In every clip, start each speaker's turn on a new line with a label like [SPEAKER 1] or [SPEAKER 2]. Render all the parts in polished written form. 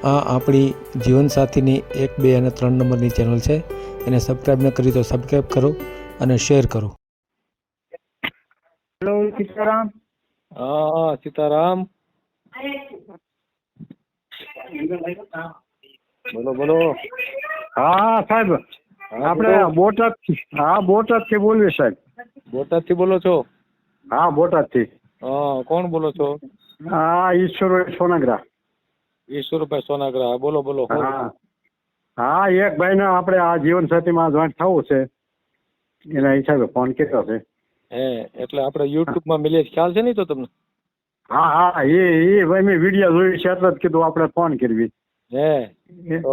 [SPEAKER 1] આ આપણી જીવનસાથીની 1, 2 અને 3 નંબરની ચેનલ છે. એને સબસ્ક્રાઈબ ન કરી તો સબસ્ક્રાઈબ કરો અને શેર કરો.
[SPEAKER 2] હેલો સીતારામ.
[SPEAKER 3] હા સીતારામ. બોલો બોલો.
[SPEAKER 2] હા સાહેબ, આપણે બોટાદ થી બોલીએ સાહેબ.
[SPEAKER 3] બોટાદ થી બોલો છો?
[SPEAKER 2] હા બોટાદ થી.
[SPEAKER 3] હા, કોણ બોલો છો?
[SPEAKER 2] હા ઈશ્વરભાઈ સોનાગરા.
[SPEAKER 3] ઈશ્વરભાઈ સોનાગરા, બોલો બોલો.
[SPEAKER 2] હા હા, એક ભાઈ ને આપણે આ જીવન સાથીમાં જોઈન્ટ થવું છે, એના હિસાબે ફોન કર્યો છે.
[SPEAKER 3] હે, એટલે આપણે યુટ્યુબ માં મિલે ખ્યાલ છે ને તો તમને?
[SPEAKER 2] હા હા, એ ભાઈ મેં વિડીયો જોયું છે એટલે જ કીધું આપણે ફોન કરવી.
[SPEAKER 3] હે,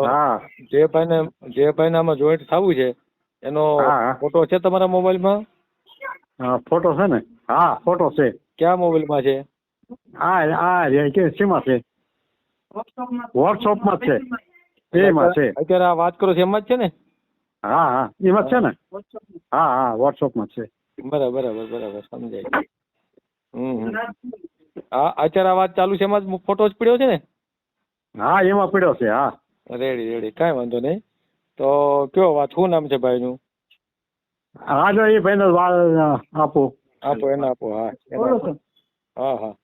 [SPEAKER 2] હા
[SPEAKER 3] જે ભાઈને આમાં જોઈન્ટ થવું છે એનો
[SPEAKER 2] હા
[SPEAKER 3] ફોટો છે તમારા મોબાઈલમાં?
[SPEAKER 2] હા ફોટો છે ને. હા ફોટો છે.
[SPEAKER 3] ક્યાં મોબાઈલમાં છે?
[SPEAKER 2] હા કે શેમાં છે? વોટ્સઅપમાં છે. એમાં છે.
[SPEAKER 3] અત્યારે આ વાત કરો છો એમાં જ છે ને?
[SPEAKER 2] હા હા એમાં છે ને. હા હા વોટ્સઅપમાં છે.
[SPEAKER 3] બરાબર બરાબર બરાબર, સમજાય. હા, અત્યારે આ વાત ચાલુ છે એમાં જ ફોટો જ પડ્યો છે ને?
[SPEAKER 2] હા એમાં પડ્યો છે. હા
[SPEAKER 3] રેડી રેડી, કાંઈ વાંધો નહીં. તો કયો વાત, શું નામ છે ભાઈનું?
[SPEAKER 2] હા જો એ ભાઈને આપો.
[SPEAKER 3] આપો એને આપો. હા હા હા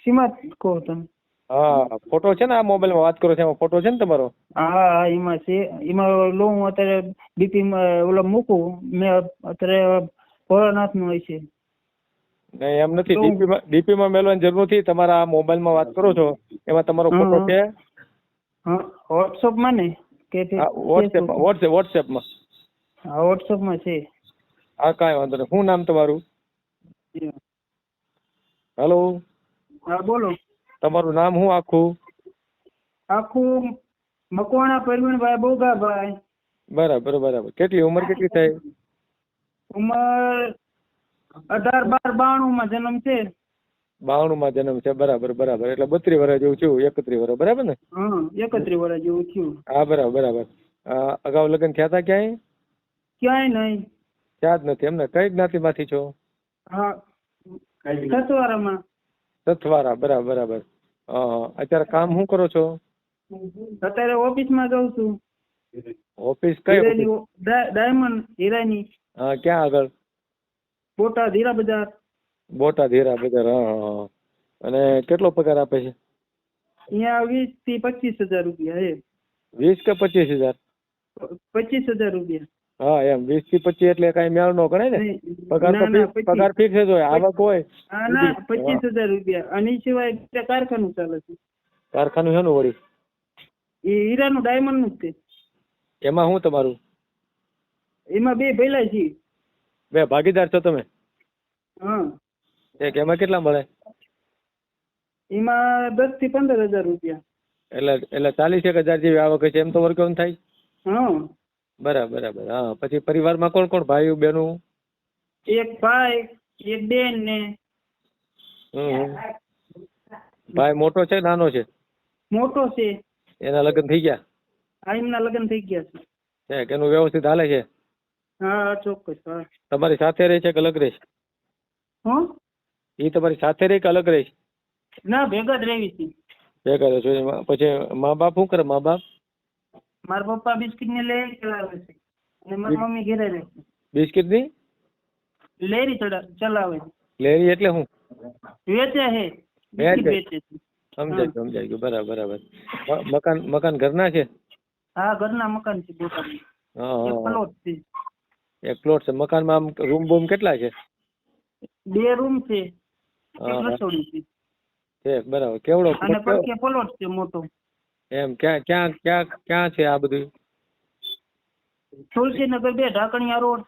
[SPEAKER 2] સીમા કહો તમે.
[SPEAKER 3] હા, ફોટો છે ને આ મોબાઈલમાં વાત કરો છો એમાં ફોટો છે ને તમારો?
[SPEAKER 2] હા એમાં છે. એમાં લો હું અત્યારે ડીપી માં ઓલા મૂકું મેં અત્યારે ભોળાનાથ નું હોય છે.
[SPEAKER 3] નહીં એમ નથી, ડીપીમાં મેળવાની જરૂર નથી. તમારા આ મોબાઈલમાં વાત કરો છો એમાં તમારો ફોટો છે?
[SPEAKER 2] વોટ્સઅપમાં ને કે
[SPEAKER 3] વોટ્સએપમાં.
[SPEAKER 2] હા વોટ્સઅપમાં છે.
[SPEAKER 3] હા કાંઈ વાંધો નહીં. શું નામ તમારું? હેલો.
[SPEAKER 2] હા બોલો.
[SPEAKER 3] તમારું નામ શું આખું?
[SPEAKER 2] આખું મકવાણા પરવીણભાઈ બોગાભાઈ.
[SPEAKER 3] બરાબર બરાબર. કેટલી ઉંમર કેટલી થાય?
[SPEAKER 2] ઉંમર 18/12/92 માં જન્મ છે.
[SPEAKER 3] 92 માં જન્મ છે. બરાબર બરાબર. એટલે 32 વર્ષ જેવું થયું. 31 વર્ષ, બરાબર ને?
[SPEAKER 2] હા 31 વર્ષ જેવું થયું.
[SPEAKER 3] હા બરાબર બરાબર. અગાઉ લગ્ન થયા હતા ક્યાંય?
[SPEAKER 2] ક્યાંય નહીં.
[SPEAKER 3] ત્યાં જ નથી એમને? કઈ જ્ઞાતિમાંથી છો?
[SPEAKER 2] હા સતવારામાં.
[SPEAKER 3] સથવારા, બરાબર બરાબર. અત્યારે કામ શું કરો છો?
[SPEAKER 2] અત્યારે ઓફિસમાં જાઉં છું.
[SPEAKER 3] ઓફિસ કઈ ઓફિસ?
[SPEAKER 2] ડાયમંડ હીરાની.
[SPEAKER 3] હા, ક્યાં આગળ?
[SPEAKER 2] બોટાદ હીરા બજાર.
[SPEAKER 3] બોટાદ હીરા બજાર. હા. અને કેટલો પગાર આપે છે?
[SPEAKER 2] અહીંયા 20 થી 25 હજાર રૂપિયા છે.
[SPEAKER 3] 20 કે 25 હજાર?
[SPEAKER 2] 25 હજાર રૂપિયા.
[SPEAKER 3] હા એમ 20 થી 25 એટલે કઈ મેળ નો ગણાય ને? પગાર તો પગાર ફિક્સ જ હોય, આવક હોય.
[SPEAKER 2] હા ના 25 હજાર રૂપિયા. અને એ સિવાય કારખાનું ચાલે છે.
[SPEAKER 3] કારખાનું શેનું વળી?
[SPEAKER 2] એ હીરાનું ડાયમંડ નું જ છે.
[SPEAKER 3] એમાં શું તમારું?
[SPEAKER 2] એમાં 2 ભેલા છે.
[SPEAKER 3] 2 ભાગીદાર છો તમે?
[SPEAKER 2] હા.
[SPEAKER 3] એમાં કેટલા મળે?
[SPEAKER 2] એમાં 10 થી 15 હજાર રૂપિયા.
[SPEAKER 3] એટલે 40,000 જેવી આવક છે એમ તો વર્કઆઉટ થાય?
[SPEAKER 2] હા.
[SPEAKER 3] બરાબર બરાબર. હા, પછી પરિવારમાં કોણ કોણ, ભાઈઓ બહેનો?
[SPEAKER 2] એક ભાઈ, એક બેન ને.
[SPEAKER 3] ભાઈ મોટો છે નાનો છે?
[SPEAKER 2] મોટો છે.
[SPEAKER 3] એના લગ્ન થઈ ગયા?
[SPEAKER 2] હા એમના લગ્ન થઈ ગયા છે.
[SPEAKER 3] કે એનું વ્યવસ્થિત હાલે છે?
[SPEAKER 2] હા ચોક્કસ. હા.
[SPEAKER 3] તમારી સાથે રહે છે કે અલગ રહે છે?
[SPEAKER 2] હા.
[SPEAKER 3] એ તમારી સાથે રહે કે અલગ રહે છે?
[SPEAKER 2] ના ભેગા જ રહેવી છે.
[SPEAKER 3] ભેગા રહે છે. પછી મા બાપ શું કરે? મા બાપ?
[SPEAKER 2] મારા પપ્પા બિસ્કિટ ની લેરી ચલાવે છે અને મારી મમ્મી ઘરે રહે છે.
[SPEAKER 3] બિસ્કિટ ની
[SPEAKER 2] લેરી ચલાવે છે.
[SPEAKER 3] લેરી એટલે શું?
[SPEAKER 2] વેચે છે. બિસ્કિટ વેચે છે.
[SPEAKER 3] સમજાય ગયું. બરાબર બરાબર. મકાન ઘરના છે?
[SPEAKER 2] હા ઘરના મકાન છે. એક પ્લોટ છે.
[SPEAKER 3] એક પ્લોટ છે. મકાનમાં આમ રૂમ બૂમ કેટલા છે?
[SPEAKER 2] 2 રૂમ છે. એક રસોડું છે.
[SPEAKER 3] બરાબર. કેવડો
[SPEAKER 2] અને પડખે પ્લોટ છે મોટો.
[SPEAKER 3] એમ ક્યાં છે આ બધું?
[SPEAKER 2] તુલસીનગર 2 ઢાકણિયા રોડ.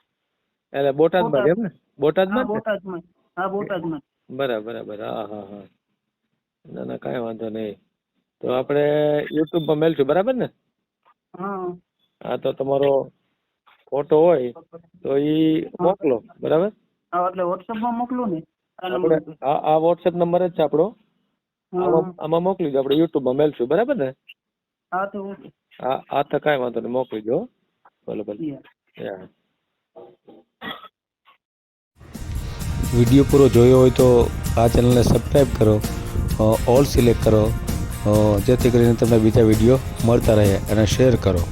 [SPEAKER 3] એટલે બોટાદમાં એમ ને? બોટાદમાં?
[SPEAKER 2] બોટાદમાં. હા બોટાદમાં.
[SPEAKER 3] બરાબર બરાબર. હા હા હા. ના ના કાંઈ વાંધો નહીં. તો આપણે યુટ્યુબમાં મેલશું, બરાબર ને?
[SPEAKER 2] હા.
[SPEAKER 3] હા તો તમારો ફોટો હોય તો એ મોકલો, બરાબર?
[SPEAKER 2] હા એટલે વોટ્સઅપમાં મોકલું ને?
[SPEAKER 3] આપણે આ વોટ્સએપ નંબર જ છે આપણો. આમાં મોકલી દો, આપણે યુટ્યુબમાં મેલશું, બરાબર ને?
[SPEAKER 2] હા તો
[SPEAKER 3] હા તો કાંઈ વાંધો નહીં, મોકલી દો. ભલે ભલે.
[SPEAKER 1] વિડીયો પૂરો જોયો હોય તો આ ચેનલને સબસ્ક્રાઈબ કરો, ઓલ સિલેક્ટ કરો જેથી કરીને તમને બીજા વિડીયો મળતા રહે અને શેર કરો.